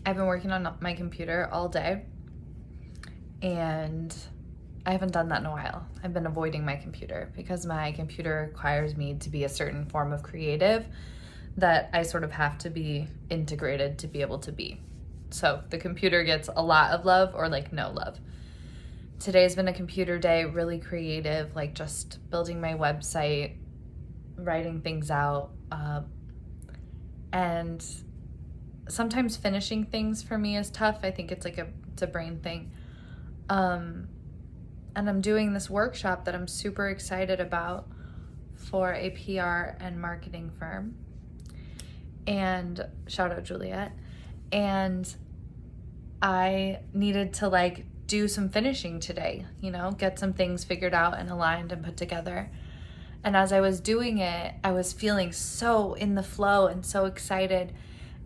I've been working on my computer all day, and I haven't done that in a while. I've been avoiding my computer because my computer requires me to be a certain form of creative that I sort of have to be integrated to be able to be. So the computer gets a lot of love or like no love. Today's been a computer day, really creative, like just building my website, writing things out, and sometimes finishing things for me is tough. I think it's a brain thing. And I'm doing this workshop that I'm super excited about for a PR and marketing firm. And shout out Juliet. And I needed to like do some finishing today, get some things figured out and aligned and put together. And as I was doing it, I was feeling so in the flow and so excited.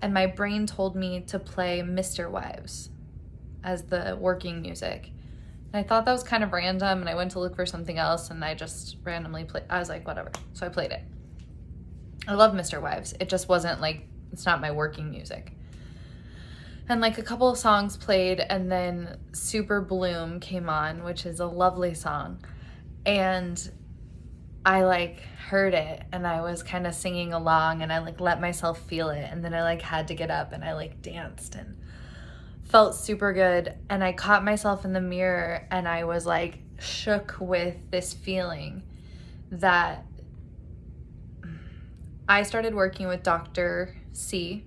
And my brain told me to play Mr. Wives as the working music. And I thought that was kind of random, and I went to look for something else, and I just randomly played. I was like, whatever. So I played it. I love Mr. Wives. It just wasn't like, it's not my working music. And like a couple of songs played, and then Superbloom came on, which is a lovely song. And I like heard it, and I was kind of singing along, and I like let myself feel it. And then I like had to get up, and I like danced and felt super good. And I caught myself in the mirror, and I was like shook with this feeling that I started working with Dr. C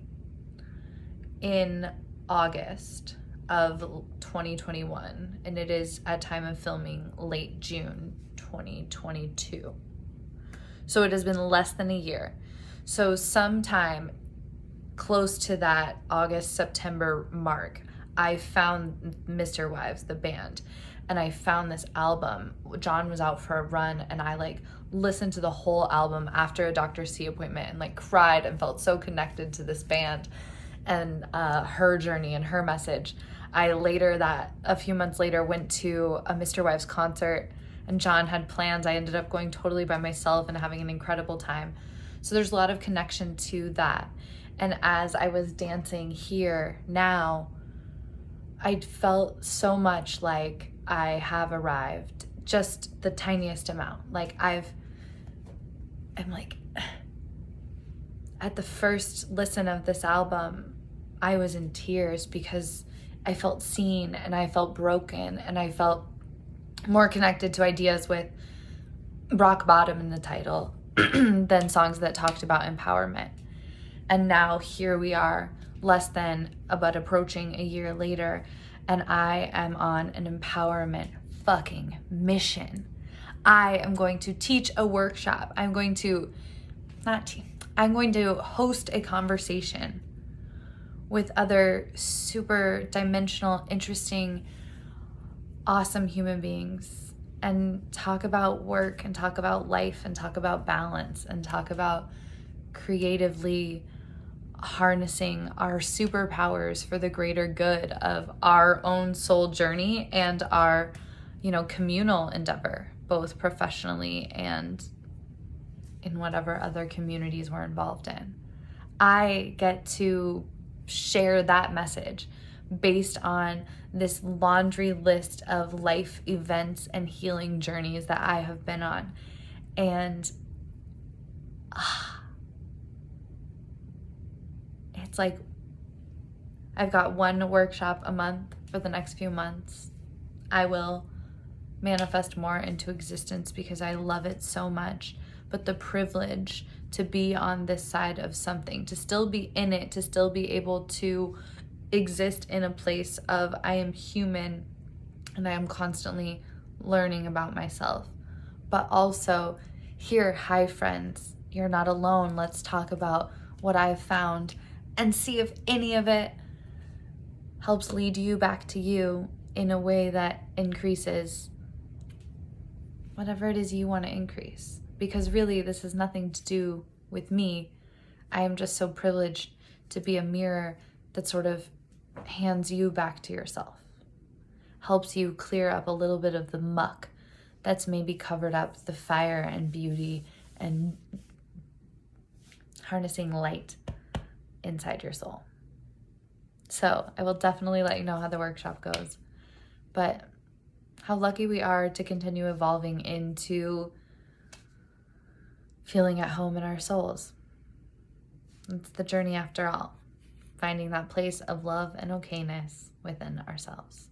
in August of 2021, and it is at time of filming late June 2022. So it has been less than a year. So sometime close to that August-September mark, I found Mr. Wives, the band, and I found this album. John was out for a run, and I like listened to the whole album after a Dr. C appointment and like cried and felt so connected to this band and her journey and her message. A few months later, went to a Mr. Wives concert, and John had plans. I ended up going totally by myself and having an incredible time. So there's a lot of connection to that. And as I was dancing here now, I felt so much like I have arrived, just the tiniest amount. Like I'm like, at the first listen of this album, I was in tears because I felt seen and I felt broken, and I felt more connected to ideas with rock bottom in the title than songs that talked about empowerment. And now here we are, but approaching a year later, and I am on an empowerment fucking mission. I am going to teach a workshop. I'm going to host a conversation with other super dimensional, interesting, awesome human beings, and talk about work and talk about life and talk about balance and talk about creatively harnessing our superpowers for the greater good of our own soul journey and our, communal endeavor, both professionally and in whatever other communities we're involved in. I get to share that message based on this laundry list of life events and healing journeys that I have been on. And it's like I've got one workshop a month for the next few months. I will manifest more into existence because I love it so much. But the privilege to be on this side of something, to still be in it, to still be able to exist in a place of I am human and I am constantly learning about myself. But also here, hi friends, you're not alone. Let's talk about what I've found and see if any of it helps lead you back to you in a way that increases whatever it is you want to increase. Because really, this has nothing to do with me. I am just so privileged to be a mirror that sort of hands you back to yourself, helps you clear up a little bit of the muck that's maybe covered up the fire and beauty and harnessing light inside your soul. So I will definitely let you know how the workshop goes. But how lucky we are to continue evolving into feeling at home in our souls. It's the journey after all, finding that place of love and okayness within ourselves.